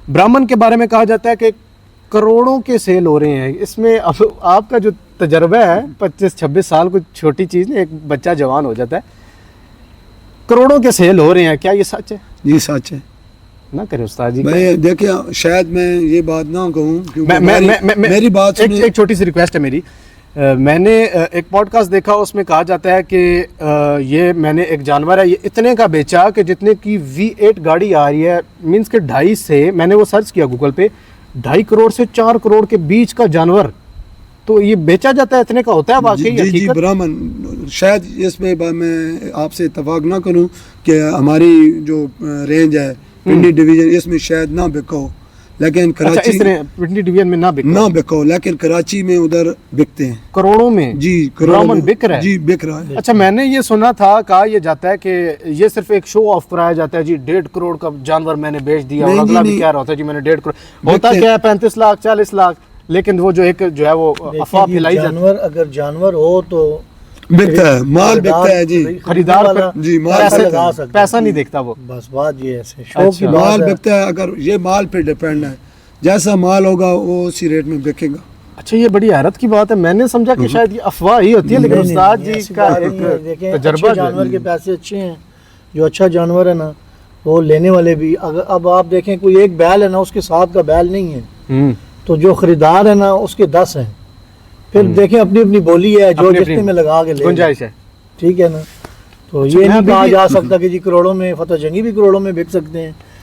ब्राह्मण के बारे में कहा जाता है कि करोड़ों के सेल हो रहे हैं, इसमें अब आपका जो तजर्बा है 25-26 साल, कोई छोटी चीज़ नहीं, एक बच्चा जवान हो जाता है, करोड़ों के सेल हो रहे हैं, क्या ये सच है? ये सच है। ना करे उस्ताद जी। मैं देखिए शायद मैं ये बात ना कहूँ क्योंकि मेरी बात एक छोटी सी रिक्वेस्ट है मेरी। मैंने एक पॉडकास्ट देखा, उसमें कहा जाता है कि ये मैंने एक जानवर है, ये इतने का बेचा कि जितने की V8 गाड़ी आ रही है, मींस के 2.5 से, मैंने वो सर्च किया गूगल पे, 2.5 करोड़ से 4 करोड़ के बीच का जानवर, तो ये बेचा जाता है, इतने का होता है वाकई? जी ब्राह्मण, शायद इसमें मैं आपसे इत्तेफाक ना करूं कि हमारी जो रेंज है पिंडी डिवीजन, इसमें शायद ना बिका हो, लेकिन कराची पिंडी डिवीजन में ना बिका हो, लेकिन कराची में उधर बिकते हैं करोड़ों में। जी ब्राह्मण बिक रहा है? जी बिक रहा है। अच्छा, मैंने ये सुना था, कहा ये जाता है कि ये सिर्फ एक शो ऑफ कराया जाता है जी, 1.5 करोड़ का जानवर मैंने बेच दिया, और अगला भी कह रहा होता है जी मैंने 1.5 करोड़, होता क्या है 35 लाख 40 लाख, लेकिन वो जो एक जो है वो अफवाह फैलाई जाती है। अगर जानवर हो तो बिकता है, माल बिकता है जी, खरीदार जी माल पैसा नहीं देखता वो, बस बात ये ऐसे शौक की माल बिकता है। अगर ये माल पे डिपेंड है, जैसा माल होगा वो उसी रेट में बिकेगा। अच्छा, ये बड़ी हैरत की बात है, मैंने समझा कि शायद ये अफवाह ही होती है, लेकिन उस्ताद जी का एक तजर्बा, जानवर के पैसे अच्छे हैं, जो अच्छा जानवर है ना वो लेने वाले भी, अगर अब आप देखें कोई एक बैल है ना, उसके साथ का बैल नहीं है, तो जो खरीदार है ना उसके 10 हैं, फिर देखें अपनी अपनी बोली है, जो जितने में लगा के ले, गुंजाइश है, ठीक है ना। तो ये नहीं कहा जा सकता कि जी करोड़ों में, फतेह जंगी भी करोड़ों में बिक सकते हैं।